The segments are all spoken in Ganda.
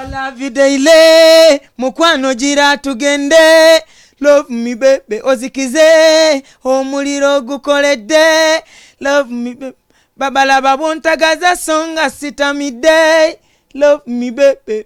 I love you daily, mukwano gira tugende. Love me baby, ozikize, omuliro gukoledde. Love me baby, babalaba bontagaza songa sitamide. Love me baby.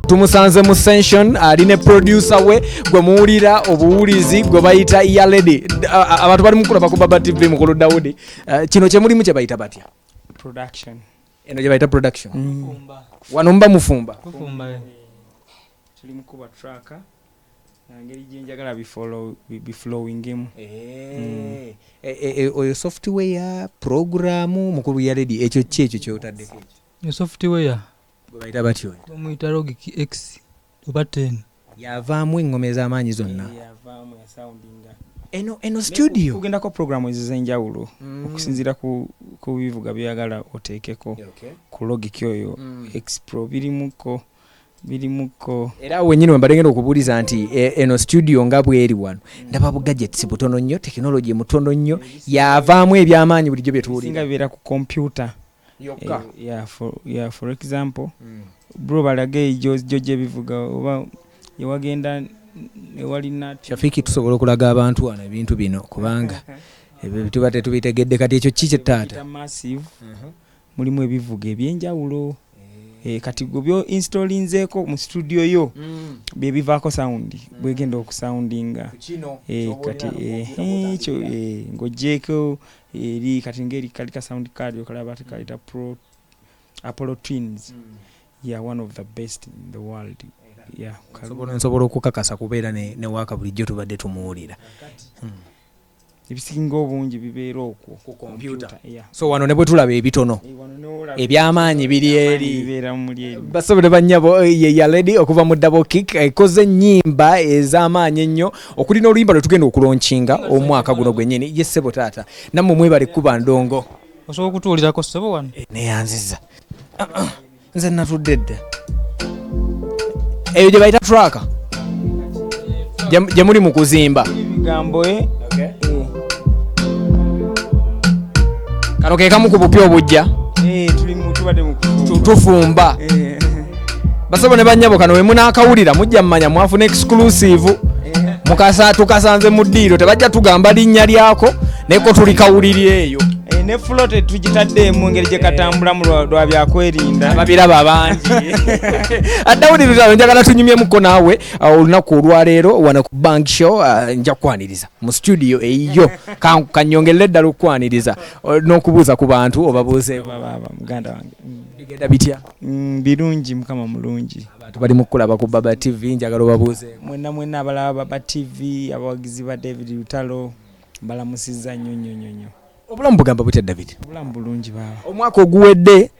Tumusanze mu session aline producer we gwe muwulira obuwulizi gwe bayita Akoledde. Abantu bali mukulaba ku Baba TV mukulu Daudi. Kino kye mulimu kye bayita batya? Production. Eno gye bayita production. Wano mba mufumba. Mufumba. Tuli mukuba track. Ngeri jenjagala biflowing. Oyo software program mukulu Akoledde ekyo kyekyo kyotadde. Yo software Bayita batyo. Omuyita Logik X oba 10. Yavaamu engome z'amaanyi zonna. Yavaamu ya soundinga. Eno studio. Kugenda ko program ez'enjawulo okusinziira ku bivuga byagala oteekeko. Ku Logik oyo X Pro birimuko. Era wenyine mbadde ngenda okubuuliza nti eno studio nga bweri wano ndaba bu gadgets butono nnyo, technology mutono nnyo, yavaamu ebyamaanyi bulijjo bye tuwulira. Singa bibeera ku computer. For example, bro balage joje bivuga oba yewagenda ewalina Shafiki tusobola okulaga abantu wana ebintu bino kubanga ebyo tuba tetubitegedde kati ekyo kiki taata massive mulimu ebivuga ebyenjawulo kati gobyo installinzeko mu studio yo bye bivaako sound bwegenda okusoundinga kati ekyo ngojeko eri kati ngeri kalika sound card yokalaba kalita Pro Apollo Twins. One of the best in the world. Nsobola okukakasa kubeera ne waka bulijjo tubadde tumuwulira. Ebisinga obungi bibeera okwo ku computer. So wano ne bwe tulaba ebitono ebyamaanyi biri eri basobole bannyabo Akoledde okuva mu Double Kick ekoze ennyimba ez'amaanyi ennyo okuli n'oluyimba lwe tugenda okulonkinga omwaka guno gwennyini ye ssebo taata nammwe mwebale kuba ndongo osobola okutuwulirako ssebo wano neyanziza nze natudde dda eyo gye bayita track gye muli mu kuzimba bigambo kano ke kamu ku bupya obujja tufumba basobo ne bannyabo kano we munaakawulira mujja mmanya mwafuna exclusive tukasanze mu ddiiro tebajja tugamba linnya lyako neko tulikawulira eyo ne float tugitadde mu ngeri gye katambula mu lwa byakwerinda babiraba abangi Daudi Lutalo njagala tunyumyemuko naawe olunaku olwaleero wana ku Bank Show nja kwaniriza mu studio eyo kanyongerere ddala okwaniriza n'okubuuza ku bantu obabuuze muganda wange bigenda bitya birungi mukama mulungi abantu bali mu kulaba ku Baba TV njagala obabuuze mwenna abalaba Baba TV abawagizi ba David Lutalo balamusizza nnyo obulamu bugamba butya David obulamu bulungi baba omwaka oguwedde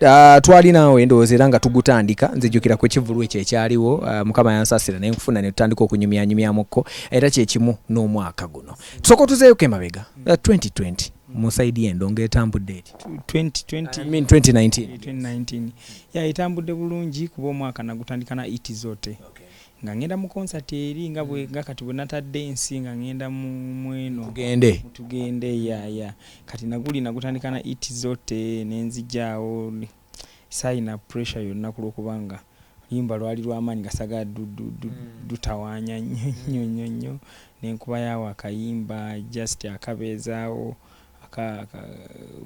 twali naawe ndowooza era nga tugutandika nzijjukira ku ekivulu ekyo ekyaliwo mukama yansasira naye nkufuna ne tutandika okunyumyanyumyamukko era kyekimu n'omwaka guno tusooka otuzeeyoko emabega 2020 mu saidi y'endongo etambudde eti 2019 etambudde bulungi kuba omwaka nagutandika na iti zote nga ngenda mu concert eri nga kati bwe natadde ensi nga ngenda mweno tugende kati nagutandika na iti zote nenzijaawo sayina pressure yonna kulwokubanga yimba lwali lw'amaanyi gasagala dutawaanya nnyo n'enkuba yaawo akayimba just akabeezaawo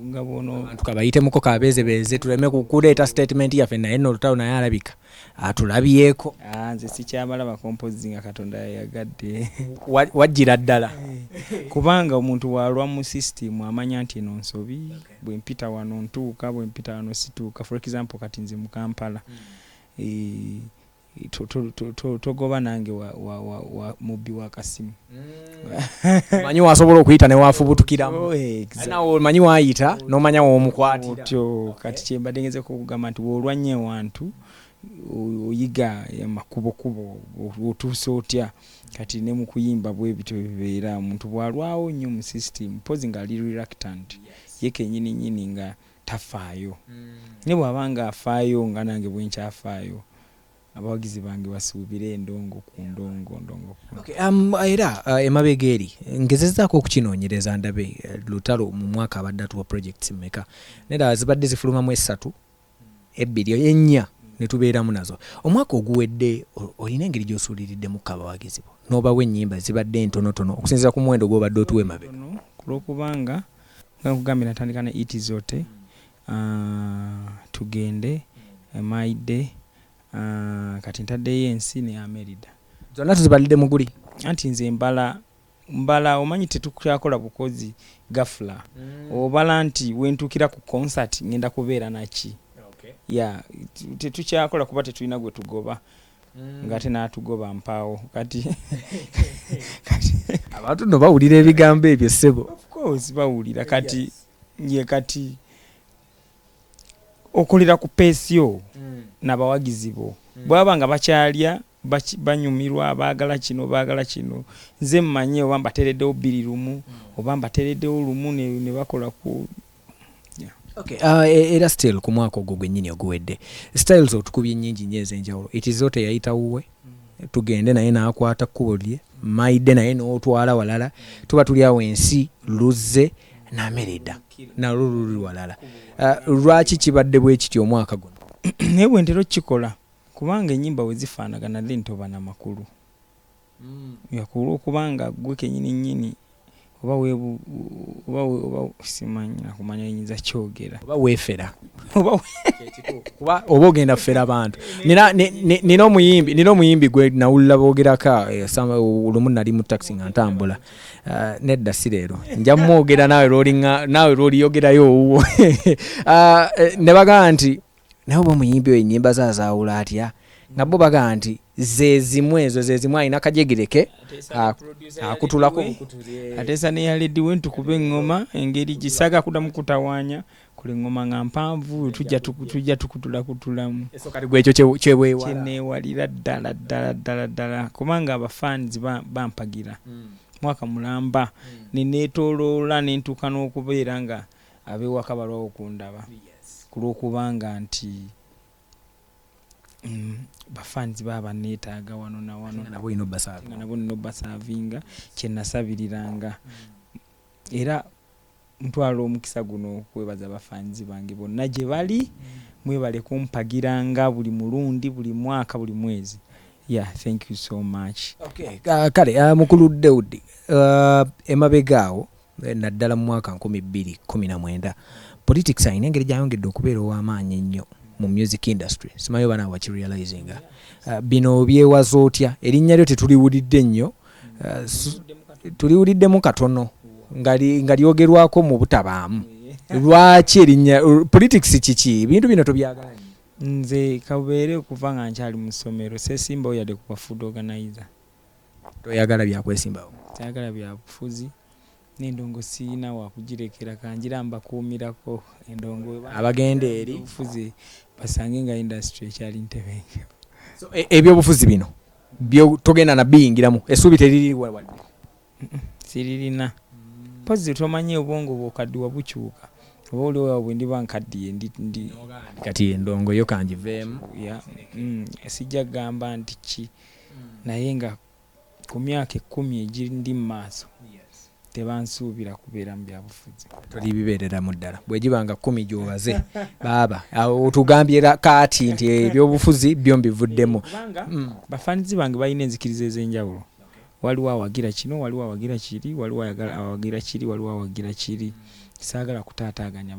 nga bono abantu kabayitemuko kabeezebeze tuleme kukuleeta statement yaffe naye nno Lutalo naye alabika atulabyeko nze sikyamala bakompozinga Katonda yayagadde wajjira ddala kubanga omuntu walwa mu system amanya nti eno nsobi bwe mpita wano ntuuka bwe mpita wano situuka. For example kati nze mu Kampala togoba nange mubbi wa kasimu manyi wasobola okuyita ne wafubutukiramu nawe manyi waayita n'omanya w'omukwatira kati kyembadde ngezeko okugamba nti woolwanye wantu oyiga makubokubo otuuse otya kati ne mu kuyimba bwe bityo bibeera omuntu bwalwawo nnyo mu system pozi ng'ali reluctant ye kennyini nga tafaayo ne bw'abanga afaayo nga nange bwe nkyafaayo abawagizi bange basuubire endongo ku ndongo. Okay, era emabega eri ngezezaako okukinoonyereza ndabe Lutalo mu mwaka abadde atuwa projects mmeka nedala zibadde zifulumamu 3 2 4 ne tubeeramu nazo. Omwaka oguwedde olina engeri gy'osuuliriddemu abawagizi bo n'obawa ennyimba zibadde ntonotono okusinziira ku muwendo gw'obadde otuwa emabega? Kulwokubanga nga nkugambye natandika ne iti zote tugende emaidde kati ntaddeyo ensi ne Amerida zonna tuzibalidde mu guli anti nze mbala omanyi tetukyakola bukozi gafula obala nti wentukira ku concert ngenda kubeera naki tetukyakola kuba tetulina gwe tugoba nga ate n'atugoba mpaawo kati abantu no bawulira ebigambo ebyo ssebo. Of course bawulira kati kati okolera ku peesyo n'abawagizi bo bwaba nga bakyalya banyumirwa baagala kino nze mmanye oba mbateereddewo 2 lumu oba mbateereddewo lumu ne bakola ku Okay, era still ku mwaka ogwo gwennyini oguwedde styles otukubye nnyingi nnyo ez'enjawulo itizote yayita wuwe tugende naye n'akwata kkubo lye maidde naye n'otwala walala tuba tuli awo ensi luzze n'Amerida nalwo luli walala. Lwaki kibadde bwe kityo omwaka guno? naye bwe ntera okukikola kubanga ennyimba we zifaanagana dde ntoba n'amakulu kubanga gwe kennyini oba simanyi nakumanya yinza kyogera oba weefera kuba oba ogenda fera abantu. Nina omuyimbi gwe nawulira boogerako olumu nali mu taxi nga ntambula nedda si leero nja mwogera naawe lwoliyogerayo owuwo ne bagamba nti naye oba omuyimbi oyo ennyimba zaawula atya nga bo bagamba nti zezimu alina kajegereke akutulako ateesa neyaledi wentukuba eŋŋoma engeri gisaga kudamu kutawaanya kule eŋŋoma nga mpanvu tujja tukutulakutulamu so kati gwekyo kyeneewalira ddala kubanga abafaanizi bampagira mwaka mulamba neneetooloola nentuuka n'okubeera nga ab'ewaka balwawo okundaba kulwokubanga nti bafaanizi baba neetaaga wano na wano nabo nino basaavinga kyenasabiriranga era ntwala omukisa guno okwebaza bafaanizi bange bonna gye bali mwebale kumpagiranga buli mulundi buli mwaka buli mwezi. Thank you so much. Okay, kale mukulu Daudi emabega awo naddala mu mwaka 2019 politics ayina engeri gyayongedde okubeera ow'amaanyi ennyo mu music industry. Simanyi oba naawe wakirealizinga bino byewaza otya erinnya lyo tetuliwulidde nnyo tuliwuliddemu katono nga lyogerwako mu butabaamu lwaki erinnya politics kiki bintu bino tobyagala? Nze kabeere okuva nga nkyali mu ssomero sesimbawo yadde kuba food organizer. Toyagala byakwesimbawo? Tayagala byabufuzi n'endongo siina wakugirekera kanjira mbakuumirako endongo abagenda eri bufuzi basange nga industry ekyali ntebenke. So ebyobufuzi bino byo togenda na biyingiramu essuubi teriri wadde? Siririna pozi tomanye obwongo bwokaddiwa bukyuka oba oliwo bwe ndiba nkaddiye ndi kati endongo yo kanjiveemu sijja gamba nti ki naye nga ku myaka 10 egindi mu maaso tebansuubira kubeera mu byabufuzi. Toli bibeereramu ddala bwe gibanga 10 gyobaze baaba otugambye kaati nti ebyobufuzi byo mbivuddemu. Bafaanizi bange balina enzikiriza ez'enjawulo. Waliwo awagira kino waliwo awagira kiri waliwo awagira kiri waliwo awagira kiri. Saagala kutaataaganya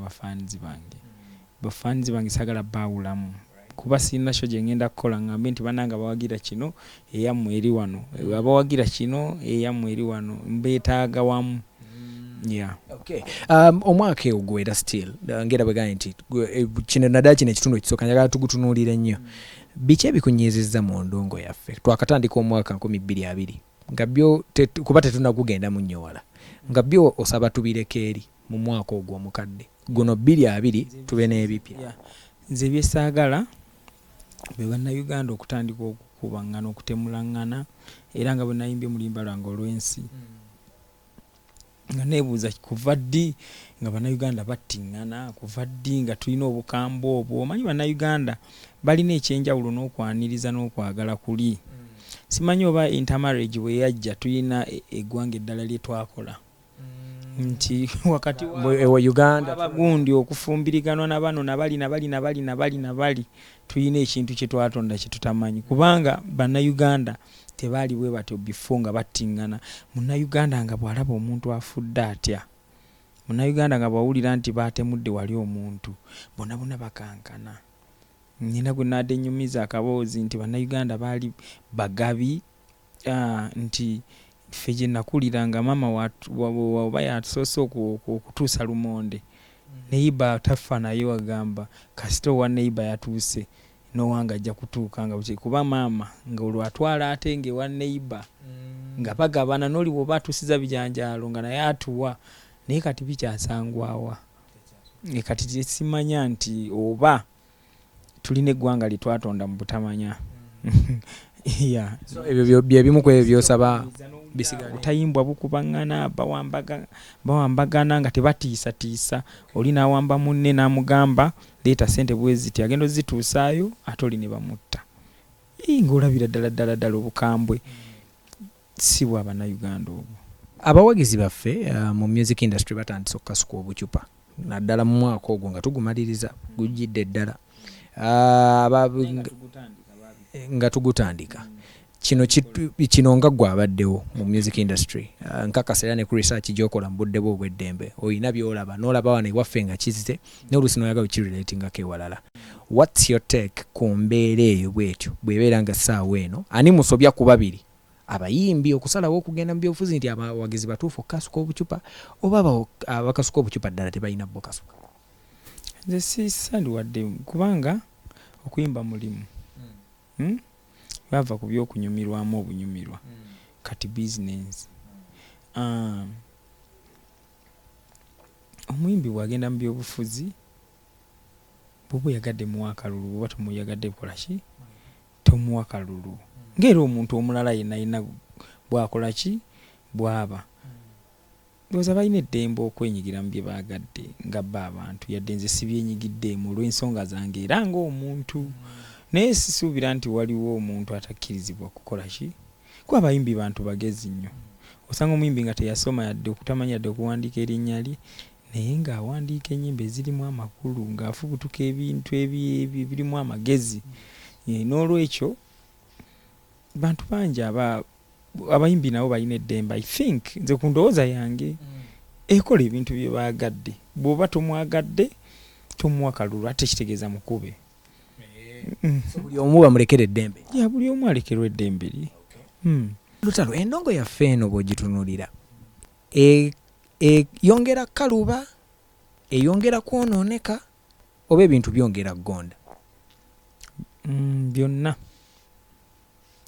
bafaanizi bange saagala baawulamu kuba sirina kyo gye ngenda kukola ngambe nti bananga bawagira kino eyammwe eri wano abawagira kino eyammwe eri wano mbeetaaga wamu. Okay. Omwaka ogwo era still ngera bwegambye nti kino naddala kino ekitundu ekisooka njagala tugutunuulira ennyo biki ebikunyiizizza mu ndongo yaffe twakatandika omwaka 2020 nga byo kuba tetunagugendamu nnyo wala nga byo osaba tubireka eri mu mwaka ogwo omukadde guno 2020 tube n'ebipya. Nze byesaagala be bannayuganda okutandika okukubangana okutemulangana era nga bwe nayimbye mu limba lwange olw'ensi nga nebuuza kuva ddi nga bannayuganda battingana, kuva ddi nga tulina obukambwe obwo. Omanyi bannayuganda balina ekyenjawulo n'okwaniriza n'okwagala kuli. Simanyi oba intermarriage bwe yajja tulina eggwanga eddala lye twakola nti wakati wa Uganda abagundi okufumbiriganwa na bano nabali tulina ekintu kye twatonda kye tutamanyi, kubanga bannayuganda tebaali bwe batyo before nga battingana. Munnayuganda nga bw'alaba omuntu afudde atya, munnayuganda nga bw'awulira nti baatemudde wali omuntu, bonna bakankana. Nina gwe nadde nyumiza akaboozi nti bannayuganda baali bagabi, nti ffe gye nakuliranga mama oba yasoose okutuusa lumonde, neiba tafa naye wagamba kasita owa neiba yatuuse n'owanga ajja kutuuka nga buki, kuba maama nga olwo atwala ate ng'ewa neiba nga bagabana, n'oli bw'oba atuusiza bijanjaalo nga naye atuwa, naye kati bikyasangwawa. Kati simanya nti oba tulina eggwanga lye twatonda mu butamanya. Ebyo bye bimu ku ebyo by'osaba bisigale. Butayimbwa bukubaŋŋana, bawambagana nga tebatiisatiisa. Oli n'awamba munne n'amugamba leeta ssente bwe ziti, agenda ozituusaayo ate oli ne bamutta. Ng'olabira ddala obukambwe si bwa bannayuganda obwo. Abawagizi baffe mu music industry batandise okukasuka obucupa naddala mu mwaka ogwo nga tugumaliriza gujjidde ddala. Nga tugutandika kino nga gwe abaddewo mu music industry, nkakasa era ne ku research gy'okola mu budde bwo obw'eddembe oyina by'olaba n'olaba wano ewaffe nga kizze n'oluusi n'oyagala okirelatingako ewalala. What's your take ku mbeera eyo bw'etyo bw'ebeera nga ssaawa eno ani musobya ku babiri, abayimbi okusalawo okugenda mu byobufuzi nti abawagizi batuufu okukasuka obucupa oba abakasuka obucupa ddala tebalina bo kasuka? Nze sisandiwadde kubanga okuyimba mulimu. Bava ku by'okunyumirwamu obunyumirwa kati business. Omuyimbi bw'agenda mu byobufuzi bw'oba oyagadde muwa akalulu oba tomuyagadde kola ki, tomuwa akalulu. Ng'era omuntu omulala yenna bw'akola ki bw'aba. Ndowooza balina eddembe okwenyigira mu bye baagadde nga bba abantu, yadde nze sibyenyigiddeemu olw'ensonga zange era ng'omuntu. Naye sisuubira nti waliwo omuntu atakkirizibwa kukola ki, kuba abayimbi bantu bagezi nnyo. Osanga omuyimbi nga teyasoma yadde okutamanya yadde okuwandiika erinnya lye, naye ng'awandiika ennyimba ezirimu amakulu ng'afubutuka ebintu ebirimu amagezi. N'olwekyo bantu bangi abayimbi nabo balina eddembe. I think nze ku ndowooza yange ekola ebintu bye baagadde. Bw'oba tomwagadde tomuwa kalulu ate kitegeeza mukube. Buli omu bamulekera eddembe. Buli omu alekerwa eddembe lye. Lutalo, endongo yaffe eno bw'ogitunuulira yongera kaluba, eyongera kwonooneka oba ebintu byongera ggonda? Byonna.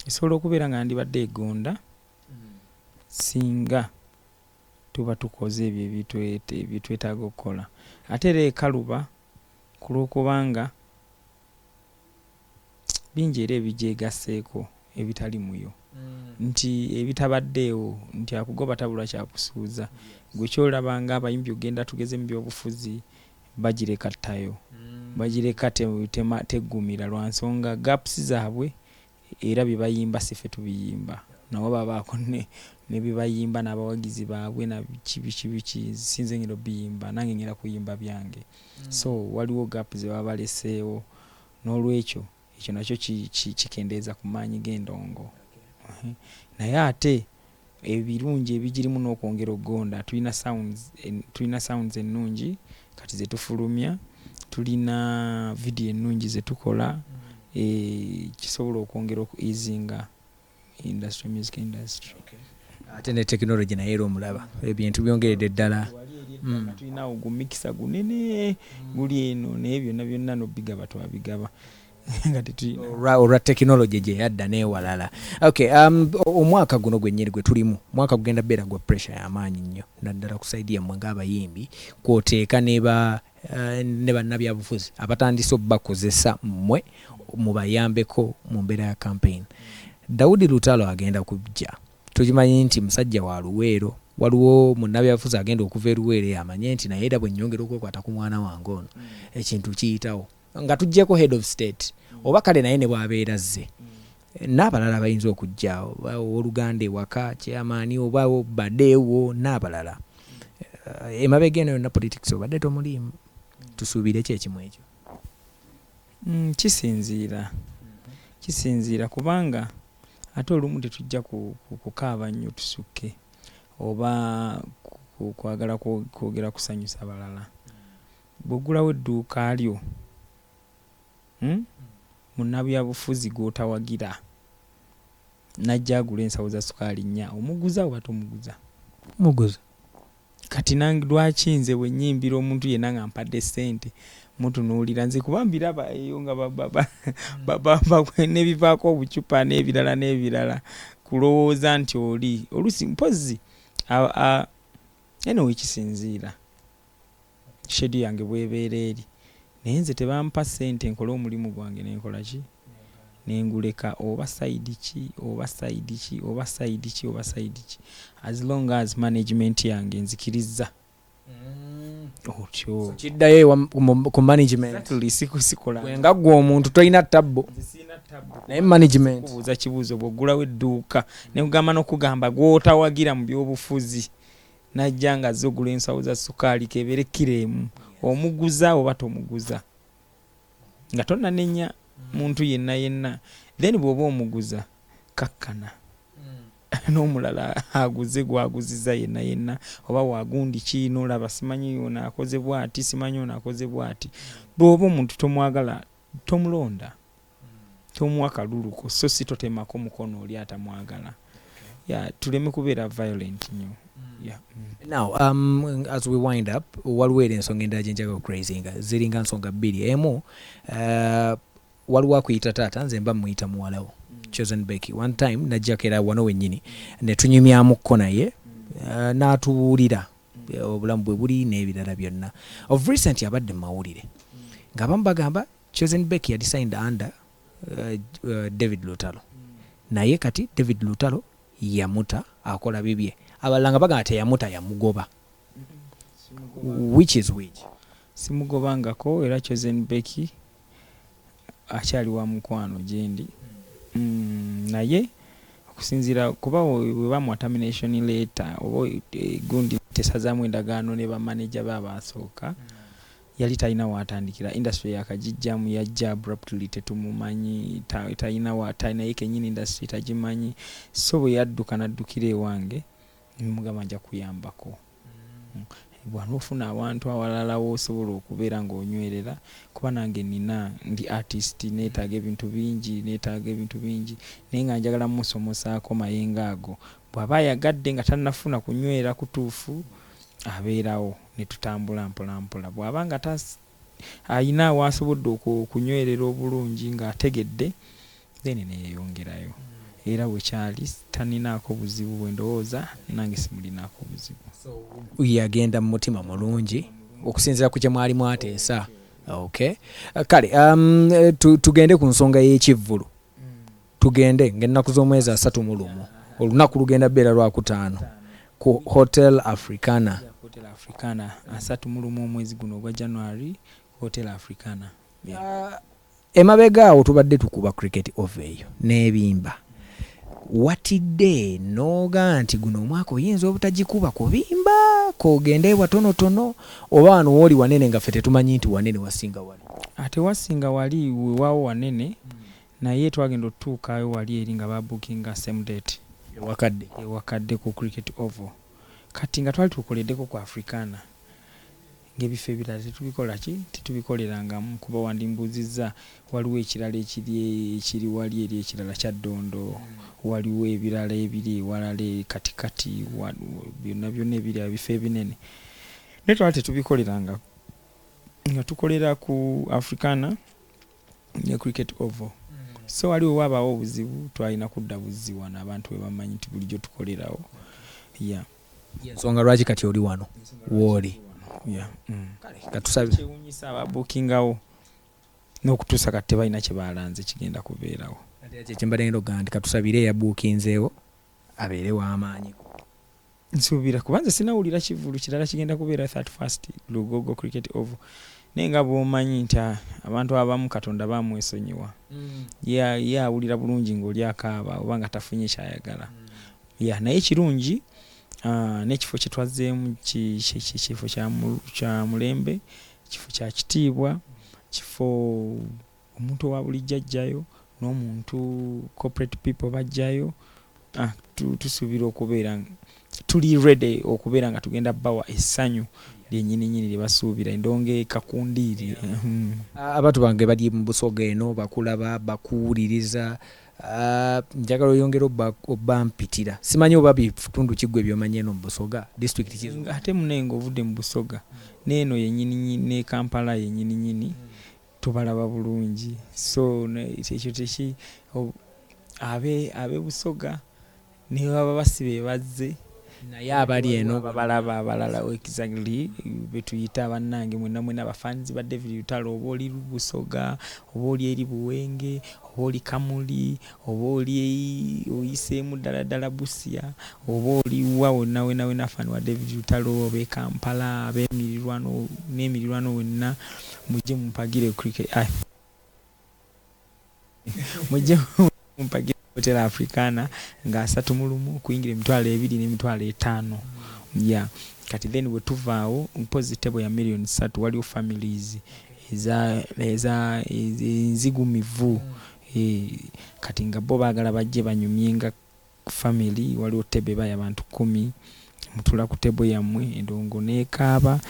Esobola okubeera nga ndibadde egonda singa tuba tukoze ebyo ebitwetaaga okukola. Ate era ekaluba ku lw'okubanga bingi era ebigyegasseeko ebitali muyo. Nti ebitabaddeewo nti akugoba tabula kyakusuuza. Gwe kyolabanga abayimbi ogenda tugeze mu byobufuzi bagireka ttayo, bagireka teggumira lwa nsonga gaps zaabwe era bye bayimba siffe tubiyimba. Nabo babaako ne bye bayimba n'abawagizi baabwe na biki sinze ngero biyimba nange ngera kuyimba byange. So waliwo gaps ze baba baleseewo, n'olwekyo ekyo nakyo kikendeeza ku maanyi g'endongo. Naye ate ebirungi ebigirimu n'okwongera ogonda, tulina sounds ennungi kati ze tufulumya, tulina video ennungi ze tukola, kisobola okwongera okuizinga music industry. Ate ne technology nayo era omulaba ebintu byongeredde ddala. Tulina ogumikisa gunene guli eno naye byonna n'obigaba twabigaba. Olwa technology gye yadda n'ewalala. Okay, omwaka guno gwennyini gwe tulimu, mwaka gugenda beera gwa pressure y'amaanyi nnyo naddala kusaidia mmwe ng'abayimbi kwoteeka ne bannabyabufuzi abatandise obbakozesa mmwe mubayambeko mu mbeera ya campaign. Daudi Lutalo agenda kujja. Tukimanyi nti musajja wa luweero waliwo munnabyabufuzi agenda okuva eruwere amanye nti naye era bwe nnyongera okwekwata ku mwana wange ono ekintu kiyitawo nga tuggyeko head of state oba kale naye ne bw'abeera azze n'abalala bayinza okujja oluganda ewaka kyamaani oba baddeewo n'abalala emabega eno yonna politics obadde tomuliimu tusuubire ki ekimu ekyo kisinziira kubanga ate olumu tetujja kukaaba nnyo tusukke oba kwagala kwogera kusanyusa abalala bw'oggulawo edduuka lyo munnabyabufuzi gw'otawagira najja agula ensawo za sukaali nnya omuguza oba tomuguza muguza kati nange lwaki nze bwe nnyimbira omuntu yenna nga mpadde ssente mutunuulira nze kuba mbiraba eyo nga n'ebivaako obucupa n'ebirala kulowooza nti oli olusi mpozi ene wekisinziira shedi yange bwebeera eri naye nze tebampa ssente nkole omulimu gwange nenkola ki nenguleka oba sayidi ki as long as management yange nzikiriza otyo kiddayo ku management nga gwe omuntu tolina tabbo naye management kubuuza kibuuzo bw'oggulawo edduuka ne kugamba n'okugamba gw'otawagira mu by'obufuzi najja nga azze ogula ensawo za sukaali kebeere kiremu omuguza oba tomuguza nga tonnanenya muntu yenna then bw'oba omuguza kakkana n'omulala aguze gwaguziza yenna oba wagundi kiino olaba simanyi ono akoze bw'ati simanyi ono akoze bw'ati bw'oba omuntu tomwagala tomulonda tomuwa kaluluko so si totemako mukono oli atamwagala tuleme kubeera violent nnyo. Now, as we wind up, waliwo era ensonga endala gye njagala okurazinga ziringa nsonga bbiri emu waliwo akuyita taata nze mba muyita muwalawo Chosen Becky. One time najjako era wano wennyini ne tunyumyamukko naye n'atuwulira obulamu bwe buli n'ebirala byonna. Of recent abadde mu mawulire ng'abamu bagamba Chosen Becky yali signed under David Lutalo naye kati David Lutalo yamuta akola bibye abalala nga bagamba teyamuta yamugoba which is which simugobangako era Chosen Becky akyali wa mukwano gyendi naye okusinziira kuba we bamuwa termination letter oba gundi tesazaamu endagaano ne bamaneja baabasooka yali talina waatandikira industry yakagijjamu yajja abruptly tetumumanyi talina ye kennyini industry tagimanyi so bwe yadduka naddukira ewange mugamba nja kuyambako bw'anofuna abantu awalala w'osobola okubeera ng'onywerera kuba nange nina ndi artist neetaaga ebintu bingi naye nga njagala musomosaako mayengo ago bw'aba ayagadde nga tannafuna kunywera kutuufu abeerawo ne tutambula mpolampola bw'aba nga ayina waasobodde okunywerera obulungi ng'ategedde then neeyongerayo era bwekyali taninaako buzibu bwe ndowooza nange simulinaako buzibu yagenda mu mutima mulungi okusinziira ku kye mwali mwateesa. Okay. Kale tugende ku nsonga y'ekivvulu tugende ng'ennaku z'omwezi 31 olunaku lugenda bbeera lwakutaano ku Hotel Africana 31 omwezi guno ogwa January Hotel Africana. Emabega awo tubadde tukuba cricket over eyo n'ebimba watidde noga nti guno omwaka oyinza obutagikuba kubimba kogende watonotono oba wano woli wanene nga ffe tetumanyi nti wanene wasinga wali ate wasinga wali wewawo wanene naye twagenda otutuukayo wali eri nga babukinga same date ewakadde ku cricket oval kati nga twali tukoleddeko ku Africana ng'ebifo ebirala tetubikolerangamu kuba wandimbuuzizza waliwo ekirala ekiri wali eri ekirala kya Ddondo waliwo ebirala ebiri ewalala katikati byonna ebiri ebifo ebinene naye twali tetubikoleranga nga tukolera ku Africana ne cricket oval so waliwo wabaawo obuzibu twalina kudda buzzi wano abantu we bamanyi nti bulijjo tukolerawo ensonga lwaki kati oli wano wooli katusabe kyewunyisa ababukingawo n'okutuusa kati tebalina kye balanze kigenda kubeerawo ate kyembadde ngenda okugamba nti katusabire eyabuukinzeewo abeere w'amaanyi nsuubira kubanza sinawulira kivulu kirala kigenda kubeera 31st Lugogo Cricket Oval naye nga bw'omanyi nti abantu abamu Katonda bamwesonyiwa ye awulira bulungi ng'oli akaaba oba nga tafunye kyayagala naye kirungi n'ekifo kye twazzeemu kifo kya mulembe, kifo kya kitiibwa, kifo omuntu owa bulijjo ajjayo n'omuntu corporate people bajjayo. Tusuubira okubeera tuli ready okubeera nga tugenda bawa essanyu lyennyini lye basuubira endongo ekakundiiri. Abantu bange bali mu Busoga eno bakulaba bakuwuliriza, njagala oyongera obbampitira. Simanyi oba bitundu kiggwe by'omanyi eno mu Busoga district kizo. Ate munenga ovudde mu Busoga n'eno yennyini ne Kampala yennyini tubalaba bulungi. So ekyo teki abe Busoga ne baba basibe bazze naye abali eno babalaba abalala exactly betuyita bannange mwenna abafanzi ba David Lutalo, oba oli Busoga, oba oli eri Buwenge, oba oli Kamuli, oba oli oyiseemu ddala Busia, oba oli wa wonna fani wa David Lutalo, oba Kampala, ab'emirirwano n'emirirwano wonna mujje mumpagire cricket mujje mumpagire Hotel Africana nga 3 kuyingira 2,200 kati then we tuvaawo positive ya million 3 waliwo families eza nzigumivu kati nga bo baagala bajje banyumyenga family. Waliwo tebe baya abantu 10 mutula ku tebo yammwe endongo neekaaba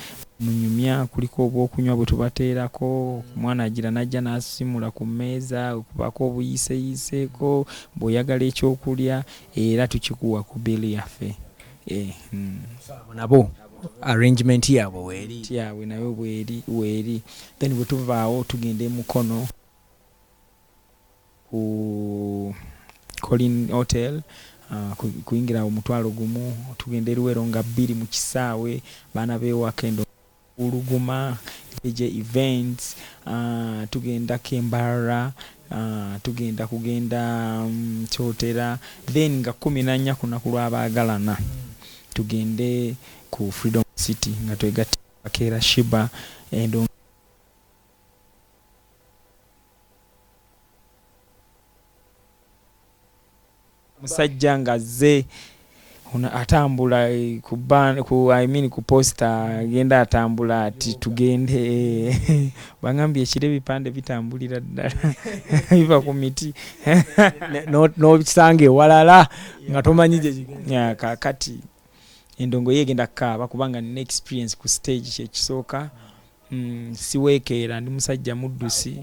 munyumya kuliko obwokunywa bwe tubateerako, omwana agira najja n'asimula ku mmeeza okubako obuyiseyiseeko bw'oyagala ekyokulya era tukikuwa ku bili yaffe. Nabo arrangement yaabwe yaabwe nayo weeri then bwe tuvaawo tugenda emukono ku Colin Hotel kuyingira omutwalo gumu, tugenda Luwero nga 2 mu kisaawe baana beewaka endo uluguma eje events, tugenda Kembara, tugenda Kyotera, then nga 14 kunaku lw'abaagalana tugende ku Freedom City nga twegatta Akera Shiba endo musajja nga ze atambula ku posta agenda atambula ati tugende bangambye ekire bipande bitambulira ddala biva ku miti n'obisange walala nga tomanyi gye kigenda. Kakati endongo yegenda kaaba kubanga nina experience ku stage kyekisooka siweekeera ndi musajja muddusi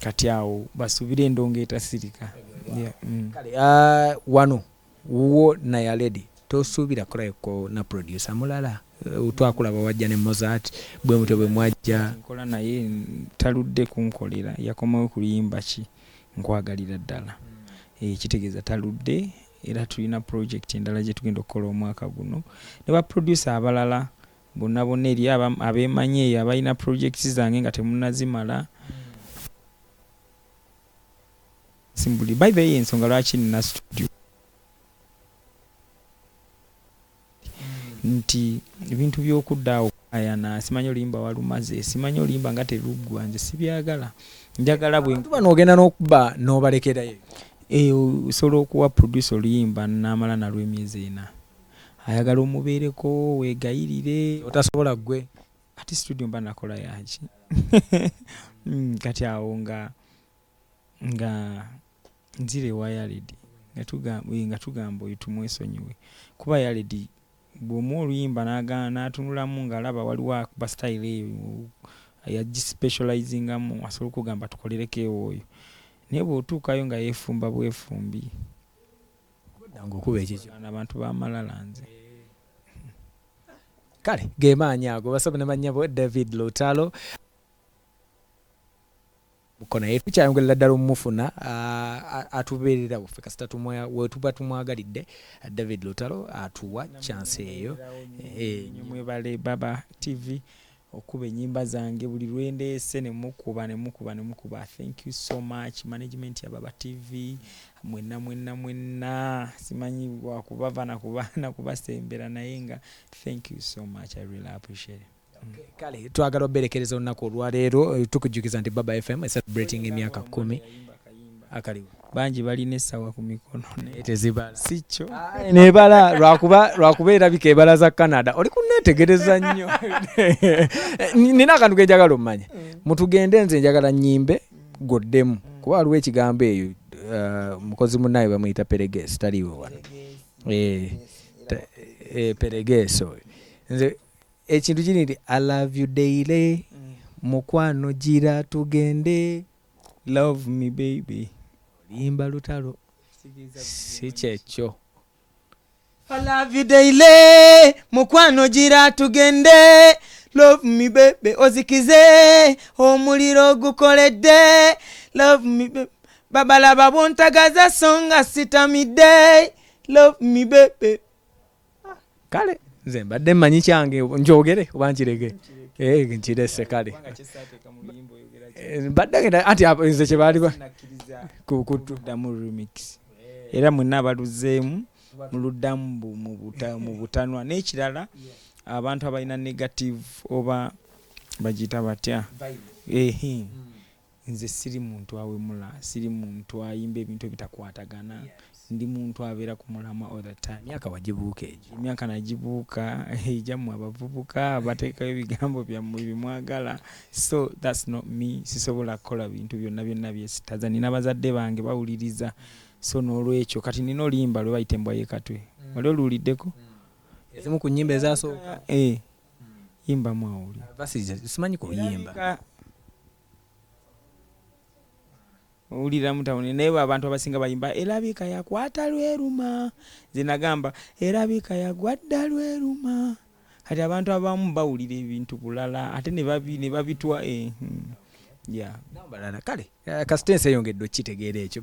kati awo basuubire endongo etasirika. Wano wuwo naye Akoledde tosuubira kulayiko na producer mulala twakulaba wajja ne Mozart bwe mutwe bwe mwajja nkola naye taludde kunkolera yakomawo kuliyimba ki nkwagalira ddala kitegeeza taludde era tulina project endala gye tugenda okukola omwaka guno ne ba producer abalala bonna eri abeemanyi eyo abalina projects zange nga temunnazimala simbuli by the way ensonga lwaki nina studio nti ebintu by'okuddaawo ayana simanyi olimba walumaze simanyi olimba nga teruggwa nze sibyagala njagala bwe bano ogenda n'okuba n'obalekerayo osobola okuwa producer oluyimba n'amala nalwo emyezi 4 ayagala omubeereko weegayirire otasobola gwe ati studio mba nakola yaki kati awo nga nzire wa Akoledde nga tugamba oyo tumwesonyiwe kuba Akoledde bw'omu oluyimba n'atunulamu ng'alaba waliwo akuba style eyo yagispecializingamu asobola okugamba tukolereko ewo oyo naye bw'otuukayo nga yeefumba bwefumbi okuba ekikyo abantu b'amalala nze kale gemaanyi ago basobe ne mannyabo David Lutalo mukono yetu kyayongerera ddala omufuna atubeerera buffe kasita wetuba tumwagalidde David Lutalo atuwa chance eyo mwebale Baba TV okuba ennyimba zange buli lwendeese ne mukuba. Thank you so much management ya Baba TV, mwenna simanyi wakubava na kubasembera naye nga thank you so much, I really appreciate it. Kale twagala oberekereza olunaku olwaleero tukujjukiza nti Baba FM is celebrating emyaka 10 akaliwo bangi balina essawa ku mikono tezibala sikyo nebala lwakuba erabika ebala za Canada oli kunneetegereza nnyo. Nina akantu ke njagala omanya mutugende nze njagala nnyimbe goddemu kuba waliwo ekigambo eyo mukozi munnaye bamuyita peregesi taliwo wano peregeso nze ekintu kiri nti I love you daily mukwano gira tugende love me baby limba Lutalo si kyekyo. I love you daily mukwano gira tugende love me baby ozikize omuliro gukoledde love me baby babalaba bontagaza songa sitamidde love me baby. Kale nze mbadde mmanyi kyange njogere oba nkirege nkirese kale mbadde ngenda anti nze kye baali kuddamu remix era mwenna abaluzeemu muluddamu mu butanwa n'ekirala abantu abalina negative oba bagiyita batya nze siri muntu awemula, siri muntu ayimba ebintu ebitakwatagana, ndi muntu abeera ku mulama all the time. Emyaka wagibuuka egyo? Emyaka nagibuuka ejjamu abavubuka abateekayo ebigambo byammwe bimwagala, so that's not me. Sisobola kukola bintu byonna byesitaza, nina bazadde bange bawuliriza, so n'olwekyo kati nina olimba lwe bayita embwa y'ekatwe. Wali oluwuliddeko? Ezimu ku nnyimba ezasooka? Yimbamu awuli. Simanyi kuyimba. Ulira mutawone naye abantu abasinga bayimba erabika yakwata lweruma, nze nagamba erabika yagwadda lweruma. Kati abantu abamu bawulira ebintu bulala ate ne babitwa Kale kasitense eyongedde okitegeera ekyo.